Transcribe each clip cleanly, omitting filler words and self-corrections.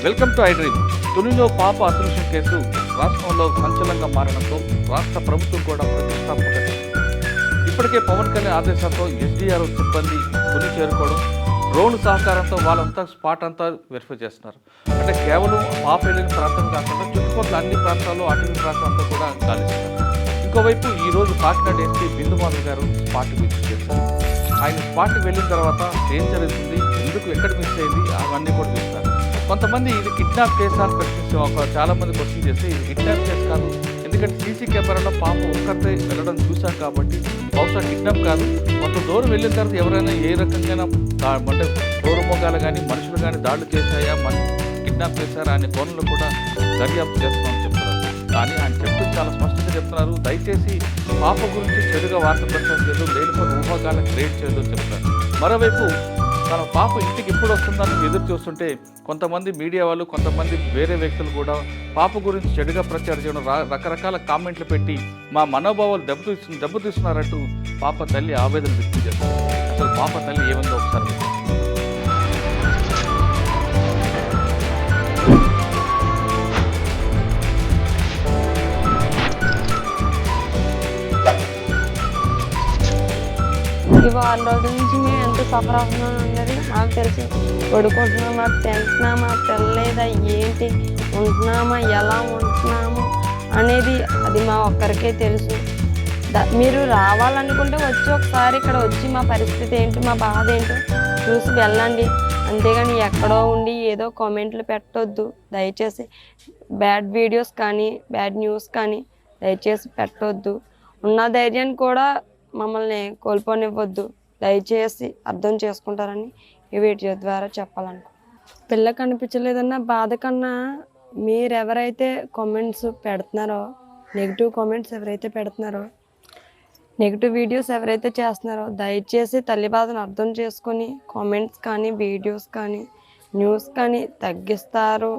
Welcome to I dream. తునిలో పాప అదృశ్యం కేసు రాష్ట్రంలో సంచలనంగా మారడంతో రాష్ట్ర ప్రభుత్వం కూడా ప్రతిష్టాత్మక ఇప్పటికే పవన్ కళ్యాణ్ ఆదేశాలతో ఎస్డీఆర్ సిబ్బంది తుని చేరుకోవడం, డ్రోన్ సహకారంతో వాళ్ళంతా స్పాట్ అంతా వెరిఫై చేస్తున్నారు. అంటే కేవలం పాప వెళ్ళిన ప్రాంతం కాకుండా చుట్టుపక్కల అన్ని ప్రాంతాల్లో అటవీ ప్రాంతాలతో కూడా గాలిస్తున్నారు. ఇంకోవైపు ఈరోజు కాకినాడ ఎస్పీ బిందుమాధవ్ గారు స్పాట్కి విజిట్ చేశారు. ఆయన స్పాట్కి వెళ్ళిన తర్వాత ఏం జరుగుతుంది, ఎందుకు ఎక్కడ మిస్ అయింది అవన్నీ కూడా చూస్తారు. కొంతమంది ఇది కిడ్నాప్ కేసు అని ప్రశ్నిస్తే చాలామంది క్వశ్చన్ చేస్తే ఇది కిడ్నాప్ కేసు కాదు, ఎందుకంటే సీసీ కెమెరాలో పాప ఒక్కతే వెళ్ళడం చూశాం కాబట్టి బహుశా కిడ్నాప్ కాదు. కొంత దూరం వెళ్ళిన తర్వాత ఎవరైనా ఏ రకంగా అంటే దూరమోగాలు కానీ మనుషులు కానీ దాడులు చేశాయా, కిడ్నాప్ చేశారా అనే కోణంలో కూడా దర్యాప్తు చేస్తామని చెప్తున్నారు. కానీ ఆయన చెప్తూ చాలా స్పష్టంగా చెప్తున్నారు, దయచేసి పాప గురించి చెడుగా వార్త ప్రచారం చేయదు, లేనిపోయిన ఊహాగాలను క్రియేట్ చేయదు అని చెప్తున్నారు. మరోవైపు తన పాప ఇంటికి ఎప్పుడు వస్తుందని ఎదురు చూస్తుంటే కొంతమంది మీడియా వాళ్ళు, కొంతమంది వేరే వ్యక్తులు కూడా పాప గురించి చెడుగా ప్రచారం చేయడం, రకరకాల కామెంట్లు పెట్టి మా మనోభావాలు దెబ్బతీస్తున్నారంటూ పాప తల్లి ఆవేదన వ్యక్తం చేస్తారు. అసలు పాప తల్లి ఏముందో ఒకసారి ఈ 4 రోజుల నుంచి మేము ఎంత సఫర్ అవుతున్నాం అన్నది నాకు తెలుసు. పడుకుంటున్నామా, తింటున్నామా, తినలేదా, ఏంటి ఉంటున్నామా, ఎలా ఉంటున్నాము అనేది అది మా ఒక్కరికే తెలుసు. మీరు రావాలనుకుంటే వచ్చి ఒకసారి ఇక్కడ వచ్చి మా పరిస్థితి ఏంటి, మా బాధ ఏంటో చూసి వెళ్ళండి. అంతేగాని ఎక్కడో ఉండి ఏదో కామెంట్లు పెట్టొద్దు దయచేసి. బ్యాడ్ వీడియోస్ కానీ బ్యాడ్ న్యూస్ కానీ దయచేసి పెట్టొద్దు. ఉన్న ధైర్యాన్ని కూడా మమ్మల్ని కోల్పోనివ్వద్దు, దయచేసి అర్థం చేసుకుంటారని ఈ వీడియో ద్వారా చెప్పాలనుకో. పిల్ల కనిపించలేదన్న బాధ కన్నా మీరెవరైతే కామెంట్స్ పెడుతున్నారో, నెగిటివ్ కామెంట్స్ ఎవరైతే పెడుతున్నారో, నెగిటివ్ వీడియోస్ ఎవరైతే చేస్తున్నారో దయచేసి తల్లి బాధను అర్థం చేసుకొని కామెంట్స్ కానీ వీడియోస్ కానీ న్యూస్ కానీ తగ్గిస్తారు,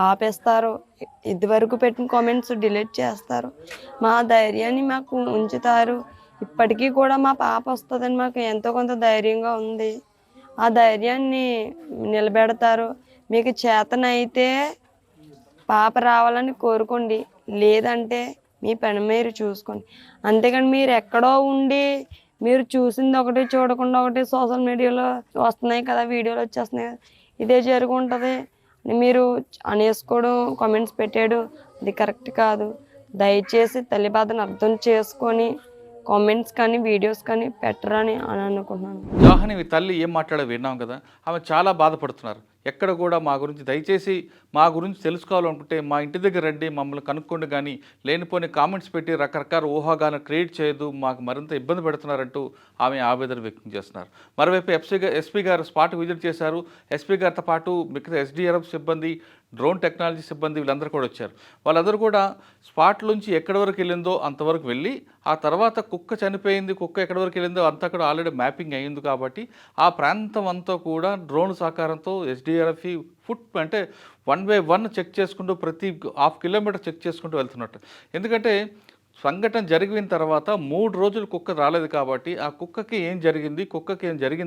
ఆపేస్తారు. ఇదివరకు పెట్టిన కామెంట్స్ డిలీట్ చేస్తారు, మా ధైర్యాన్ని మాకు ఉంచుతారు. ఇప్పటికీ కూడా మా పాప వస్తుందని మాకు ఎంతో కొంత ధైర్యంగా ఉంది. ఆ ధైర్యాన్ని నిలబెడతారు. మీకు చేతనైతే పాప రావాలని కోరుకోండి, లేదంటే మీ పని మీరు చూసుకోండి. అంతేకాని మీరు ఎక్కడో ఉండి మీరు చూసింది ఒకటి చూడకుండా ఒకటి సోషల్ మీడియాలో వస్తున్నాయి కదా, వీడియోలు వచ్చేస్తున్నాయి కదా, ఇదే జరుగుంటుంది మీరు అనేసుకోవడం, కామెంట్స్ పెట్టేయడం అది కరెక్ట్ కాదు. దయచేసి తల్లి బాధను అర్థం చేసుకొని కామెంట్స్ కానీ వీడియోస్ కానీ పెట్టరని అనుకుంటున్నాను. జాహ్నవి తల్లి ఏం మాట్లాడో విన్నాం కదా, ఆమె చాలా బాధపడుతున్నారు. ఎక్కడ కూడా మా గురించి దయచేసి మా గురించి తెలుసుకోవాలనుకుంటే మా ఇంటి దగ్గర రండి, మమ్మల్ని కనుక్కోండి, కానీ లేనిపోని కామెంట్స్ పెట్టి రకరకాల ఊహాగాలను క్రియేట్ చేయదు, మాకు మరింత ఇబ్బంది పెడుతున్నారంటూ ఆమె ఆవేదన వ్యక్తం చేస్తున్నారు. మరోవైపు ఎస్పీ గారు స్పాట్ విజిట్ చేశారు. ఎస్పీ గారితో పాటు మిగతా ఎస్డీఆర్ఎఫ్ సిబ్బంది, డ్రోన్ టెక్నాలజీ సిబ్బంది వీళ్ళందరూ కూడా వచ్చారు. వాళ్ళందరూ కూడా స్పాట్ నుంచి ఎక్కడి వరకు వెళ్ళిందో అంతవరకు వెళ్ళి, ఆ తర్వాత కుక్క చనిపోయింది, కుక్క ఎక్కడి వరకు వెళ్ళిందో అంతా కూడా ఆల్రెడీ మ్యాపింగ్ అయ్యింది కాబట్టి ఆ ప్రాంతం అంతా కూడా డ్రోన్ సహకారంతో ఎస్డీఆర్ఎఫ్ అంటే 1 by 1 చెక్ చేసుకుంటూ ప్రతి 1/2 కిలోమీటర్ చెక్ చేసుకుంటూ వెళ్తున్నట్టు. ఎందుకంటే సంఘటన జరిగిన తర్వాత 3 రోజులు కుక్క రాలేదు కాబట్టి ఆ కుక్కకి ఏం జరిగింది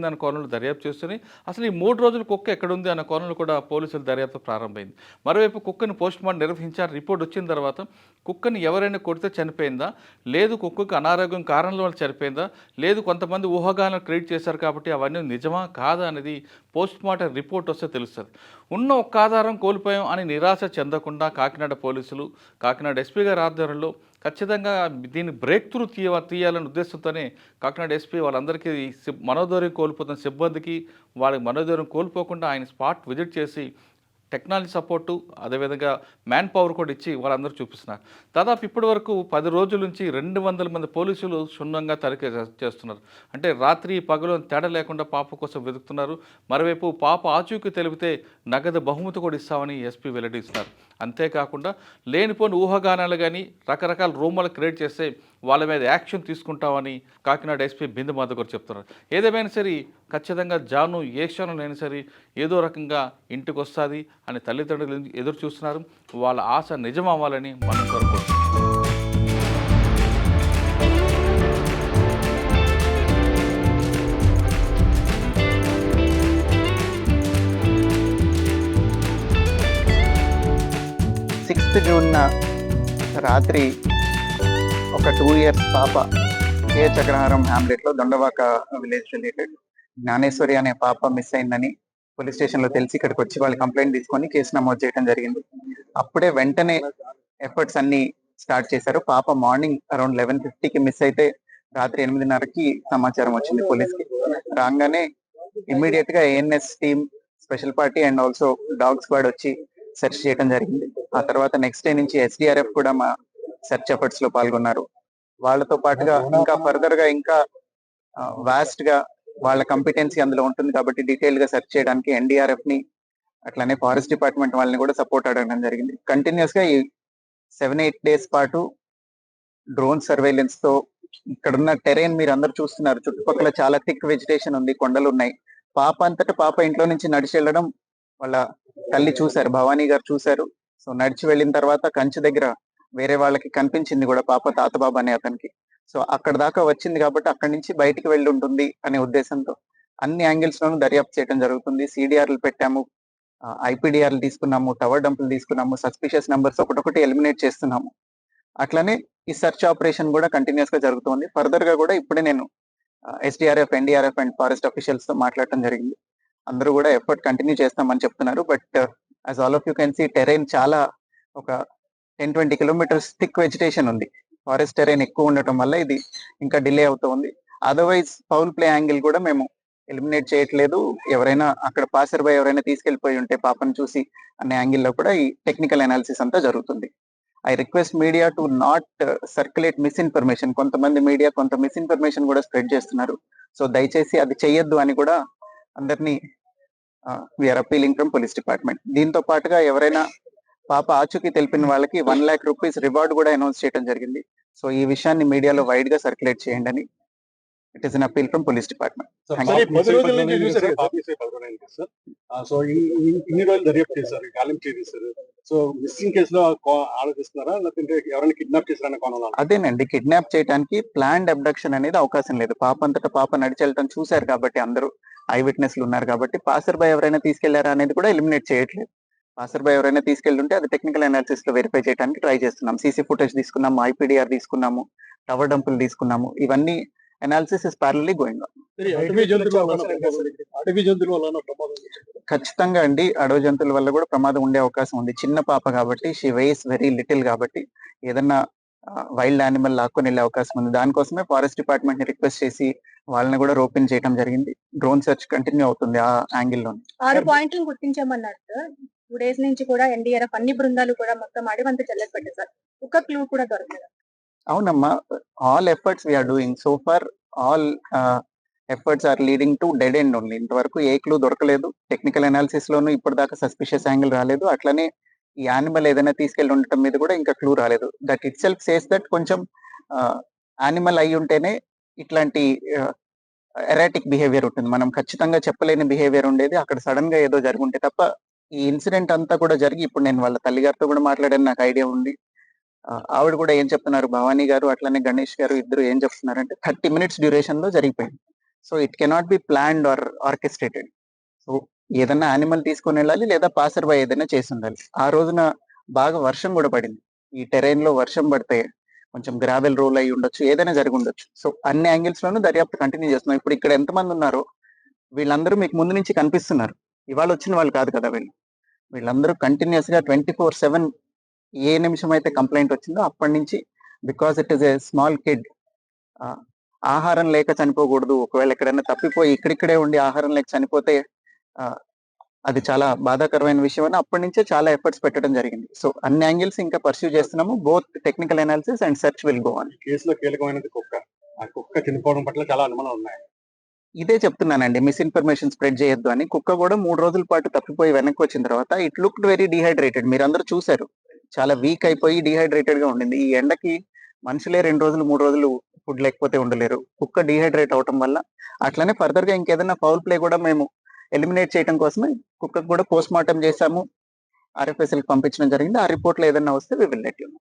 అన్న కోణంలో దర్యాప్తు చేస్తూనే అసలు ఈ 3 రోజులు కుక్క ఎక్కడుంది అన్న కోణంలో కూడా పోలీసులు దర్యాప్తు ప్రారంభమైంది. మరోవైపు కుక్కని పోస్ట్మార్టం నిర్వహించారు. రిపోర్ట్ వచ్చిన తర్వాత కుక్కని ఎవరైనా కొడితే చనిపోయిందా, లేదు కుక్కకు అనారోగ్యం కారణాల వల్ల చనిపోయిందా, లేదు కొంతమంది ఊహాగానాలు క్రియేట్ చేశారు కాబట్టి అవన్నీ నిజమా కాదా అనేది పోస్ట్మార్టం రిపోర్ట్ వస్తే తెలుస్తుంది. ఉన్న ఒక్క ఆధారం కోల్పోయాం అని నిరాశ చెందకుండా కాకినాడ పోలీసులు, కాకినాడ ఎస్పీ గారి ఆధ్వర్యంలో ఖచ్చితంగా దీన్ని బ్రేక్ త్రూ తీయాలనే ఉద్దేశంతోనే కాకినాడ ఎస్పీ వాళ్ళందరికీ మనోధైర్యం కోల్పోతున్న సిబ్బందికి వాళ్ళకి మనోధైర్యం కోల్పోకుండా ఆయన స్పాట్ విజిట్ చేసి టెక్నాలజీ సపోర్టు, అదేవిధంగా మ్యాన్ పవర్ కూడా ఇచ్చి వాళ్ళందరూ చూపిస్తున్నారు. దాదాపు ఇప్పటి వరకు 10 రోజుల నుంచి 200 మంది పోలీసులు క్షుణ్ణంగా తనిఖీ చేస్తున్నారు. అంటే రాత్రి పగలు తేడా లేకుండా పాప కోసం వెతుకుతున్నారు. మరోవైపు పాప ఆచూకీ తెలిపితే నగదు బహుమతి కూడా ఇస్తామని ఎస్పీ వెల్లడిస్తున్నారు. అంతేకాకుండా లేనిపోని ఊహాగానాలు కానీ రకరకాల రూమర్లు క్రియేట్ చేస్తే వాళ్ళ మీద యాక్షన్ తీసుకుంటామని కాకినాడ ఎస్పీ బిందుమాధవ్ గారు చెప్తున్నారు. ఏదేమైనా సరే ఖచ్చితంగా జాను ఏ క్షణంలో సరే ఏదో రకంగా ఇంటికి వస్తుంది అని తల్లిదండ్రులు ఎదురు చూస్తున్నారు. వాళ్ళ ఆశ నిజం అవ్వాలని మనం కోరుకుంటున్నాం. 6th జూన్ రాత్రి ఒక 2 ఇయర్స్ పాప కేఎచ్ అగ్రహారం హ్యామ్లెట్లో దొండవాక విలేజ్ రిలేటెడ్ జ్ఞానేశ్వరి అనే పాప మిస్ అయిందని పోలీస్ స్టేషన్ లో తెలిసి ఇక్కడికి వచ్చి వాళ్ళు కంప్లైంట్ తీసుకొని కేసు నమోదు చేయడం జరిగింది. అప్పుడే వెంటనే ఎఫర్ట్స్ అన్ని స్టార్ట్ చేశారు. పాప మార్నింగ్ అరౌండ్ 11:50కి మిస్ అయితే రాత్రి 8:30కి సమాచారం వచ్చింది పోలీస్కి. రాగానే ఇమ్మీడియట్ గా ANS team, special party and also dog squad వచ్చి సెర్చ్ చేయడం జరిగింది. ఆ తర్వాత నెక్స్ట్ డే నుంచి ఎస్డిఆర్ఎఫ్ కూడా మా సెర్చ్ ఎఫర్ట్స్ లో పాల్గొన్నారు. వాళ్ళతో పాటుగా ఇంకా ఫర్దర్ గా ఇంకా వాస్ట్ గా వాళ్ళ కంపిటెన్సీ అందులో ఉంటుంది కాబట్టి డీటెయిల్ గా సెర్చ్ చేయడానికి ఎన్డీఆర్ఎఫ్ ని అట్లానే ఫారెస్ట్ డిపార్ట్మెంట్ వాళ్ళని కూడా సపోర్ట్ అడగడం జరిగింది. కంటిన్యూస్ గా ఈ 7-8 డేస్ పాటు డ్రోన్ సర్వేలెన్స్ తో ఇక్కడున్న టెరైన్ మీరు అందరు చూస్తున్నారు. చుట్టుపక్కల చాలా థిక్ వెజిటేషన్ ఉంది, కొండలు ఉన్నాయి. పాప అంతటా పాప ఇంట్లో నుంచి నడిచి వెళ్ళడం వాళ్ళ తల్లి చూశారు, భవానీ గారు చూశారు. సో నడిచి వెళ్ళిన తర్వాత కంచి దగ్గర వేరే వాళ్ళకి కనిపించింది కూడా పాప, తాతబాబు అనే అతనికి. సో అక్కడ దాకా వచ్చింది కాబట్టి అక్కడి నుంచి బయటికి వెళ్ళి ఉంటుంది అనే ఉద్దేశంతో అన్ని యాంగిల్స్ లోనూ దర్యాప్తు చేయడం జరుగుతుంది. సిడిఆర్లు పెట్టాము, ఐపీడిఆర్లు తీసుకున్నాము, టవర్ డంపులు తీసుకున్నాము, సస్పిషియస్ నంబర్స్ ఒకటొకటి ఎలిమినేట్ చేస్తున్నాము. అట్లానే ఈ సెర్చ్ ఆపరేషన్ కూడా కంటిన్యూస్ గా జరుగుతుంది. ఫర్దర్ గా కూడా ఇప్పుడే నేను SDRF, NDRF and forest officials తో మాట్లాడటం జరిగింది. అందరూ కూడా ఎఫర్ట్ కంటిన్యూ చేస్తామని చెప్తున్నారు. But as all of you can see terrain చాలా ఒక 10-20 కిలోమీటర్స్ థిక్ వెజిటేషన్ ఉంది. ఫారెస్ట్ టెరైన్ ఎక్కువ ఉండటం వల్ల ఇది ఇంకా డిలే అవుతుంది. అదర్వైజ్ ఫౌల్ ప్లే యాంగిల్ కూడా మేము ఎలిమినేట్ చేయట్లేదు. ఎవరైనా అక్కడ పాసర్ బై ఎవరైనా తీసుకెళ్లిపోయి ఉంటే పాపను చూసి అనే యాంగిల్లో కూడా ఈ టెక్నికల్ అనాలిసిస్ అంతా జరుగుతుంది. I request media to not circulate misinformation. కొంతమంది మీడియా కొంత మిస్ఇన్ఫర్మేషన్ కూడా స్ప్రెడ్ చేస్తున్నారు. సో దయచేసి అది చెయ్యొద్దు అని కూడా అందరినీ we are appealing from police department. దీంతో పాటుగా ఎవరైనా పాప ఆచూకీ తెలిపిన వాళ్ళకి 1 lakh రూపీస్ రివార్డ్ కూడా అనౌన్స్ చేయడం జరిగింది. సో ఈ విషయాన్ని మీడియాలో వైడ్ గా సర్క్యులేట్ చేయండి. It is an appeal from police department. So ఇన్ని రోజులు దర్యాప్తు చేశారు, గాలింపు చేశారు. సో మిస్సింగ్ కేసులో ఆలోచిస్తున్నారా, లేకపోతే ఎవరైనా కిడ్నాప్ చేశారనే కోణంలో? అదేనండి, కిడ్నాప్ చేయడానికి ప్లాన్డ్ అబ్డక్షన్ అనేది అవకాశం లేదు. పాప అంతటా పాప నడిచెళ్ళటం చూశారు కాబట్టి అందరూ ఐ విట్నెస్లు ఉన్నారు కాబట్టి పాసర్ బై ఎవరైనా తీసుకెళ్లారా అనేది కూడా ఎలిమినేట్ చేయట్లేదు. పాసర్ బై ఎవరైనా తీసుకెళ్తుంటే అది టెక్నికల్ అనాలిసిస్ లో వెరిఫై చేయడానికి ట్రై చేస్తున్నాం. సీసీ ఫుటేజ్ తీసుకున్నాము, ఐపీడిఆర్ తీసుకున్నాము, టవర్ డంపులు తీసుకున్నాము. ఇవన్నీ అనాలిసిస్ ఇస్ ప్యారలీ గోయింగ్ ఆన్. ఖచ్చితంగా అండి, అడవి జంతువుల వల్ల కూడా ప్రమాదం ఉండే అవకాశం ఉంది. చిన్న పాప కాబట్టి, షీ వెయిస్ వెరీ లిటిల్ కాబట్టి ఏదన్నా వైల్డ్ యానిమల్ లాక్కొని వెళ్ళే అవకాశం ఉంది. దానికోసమే ఫారెస్ట్ డిపార్ట్మెంట్ ని రిక్వెస్ట్ చేసి వాళ్ళని కూడా రోపిన్ చేయడం జరిగింది. డ్రోన్ సెర్చ్ కంటిన్యూ అవుతుంది ఆ యాంగిల్ లో. 6 పాయింట్లను గుర్తించామన్నారు సార్. 2 days నుంచి కూడా ఎన్డీఆర్ఎఫ్ అన్ని బృందాలు కూడా మొత్తం అడవంతా చెల్లెలు పెట్టారు సార్. ఒక క్లూ కూడా దొరకలేదు. అవునమ్మా, all efforts we are doing so far. All efforts are leading to dead end only. ఇంతవరకు ఏ క్లూ దొరకలేదు. టెక్నికల్ అనాలిసిస్ లోను ఇప్పటిదాకా సస్పిషియస్ యాంగిల్ రాలేదు. అట్లనే ఈ యానిమల్ ఏదైనా తీసుకెళ్లి ఉండటం మీద కూడా ఇంకా క్లూ రాలేదు. That it self says that కొంచెం యానిమల్ అయి ఉంటేనే ఇట్లాంటి ఎరాటిక్ బిహేవియర్ ఉంటుంది. మనం ఖచ్చితంగా చెప్పలేని బిహేవియర్ ఉండేది, అక్కడ సడన్ గా ఏదో జరుగుంటే తప్ప. ఈ ఇన్సిడెంట్ అంతా కూడా జరిగి ఇప్పుడు నేను వాళ్ళ తల్లిగారితో కూడా మాట్లాడాను, నాకు ఐడియా ఉంది. ఆవిడ కూడా ఏం చెప్తున్నారు, భవానీ గారు అట్లనే గణేష్ గారు ఇద్దరు ఏం చెప్తున్నారంటే 30 minutes డ్యూరేషన్ లో జరిగిపోయింది. So it cannot be planned or orchestrated. So ఏదన్నా యానిమల్ తీసుకొని వెళ్ళాలి లేదా పాసర్ బై ఏదైనా చేసి ఉండాలి. ఆ రోజున బాగా వర్షం కూడా పడింది. ఈ టెరైన్ లో వర్షం పడితే కొంచెం గ్రావెల్ రోల్ అయి ఉండొచ్చు, ఏదైనా జరిగి ఉండొచ్చు. సో అన్ని యాంగిల్స్ లోనూ దర్యాప్తు కంటిన్యూ చేస్తున్నాం. ఇప్పుడు ఇక్కడ ఎంతమంది ఉన్నారో వీళ్ళందరూ మీకు ముందు నుంచి కనిపిస్తున్నారు. ఇవాళ వచ్చిన వాళ్ళు కాదు కదా వీళ్ళందరూ కంటిన్యూస్ గా 24/7 ఏ నిమిషం అయితే కంప్లైంట్ వచ్చిందో అప్పటి నుంచి, because it is a small kid, ఆహారం లేక చనిపోకూడదు. ఒకవేళ ఎక్కడైనా తప్పిపోయి ఇక్కడిక్కడే ఉండి ఆహారం లేక చనిపోతే అది చాలా బాధాకరమైన విషయం అని అప్పటి నుంచే చాలా ఎఫర్ట్స్ పెట్టడం జరిగింది. సో అన్ని యాంగిల్స్ ఇంకా పర్స్యూ చేస్తున్నాము. Both technical analysis and search will go on. కేసులో కీలకమైనది కుక్క. ఆ కుక్క చనిపోవడం పట్ల చాలా అనుమానాలు ఉన్నాయి. ఇదే చెప్తున్నానండి, మిస్ఇన్ఫర్మేషన్ స్ప్రెడ్ చేయొద్దు అని. కుక్క కూడా 3 రోజుల పాటు తప్పిపోయి వెనక్కి వచ్చిన తర్వాత ఇట్ లుక్డ్ వెరీ డిహైడ్రేటెడ్. మీరు అందరూ చూసారు, చాలా వీక్ అయిపోయి డిహైడ్రేటెడ్ గా ఉండింది. ఈ ఎండకి మనుషులే 2 రోజులు 3 రోజులు ఫుడ్ లేకపోతే ఉండలేరు. కుక్క డిహైడ్రేట్ అవటం వల్ల. అట్లనే ఫర్దర్ గా ఇంకేదైనా ఫౌల్ ప్లే కూడా మేము ఎలిమినేట్ చేయడం కోసమే కుక్కకు కూడా పోస్ట్ మార్టం చేశాము, RFSL పంపించడం జరిగింది. ఆ రిపోర్ట్ లో ఏదైనా వస్తే we will let you no.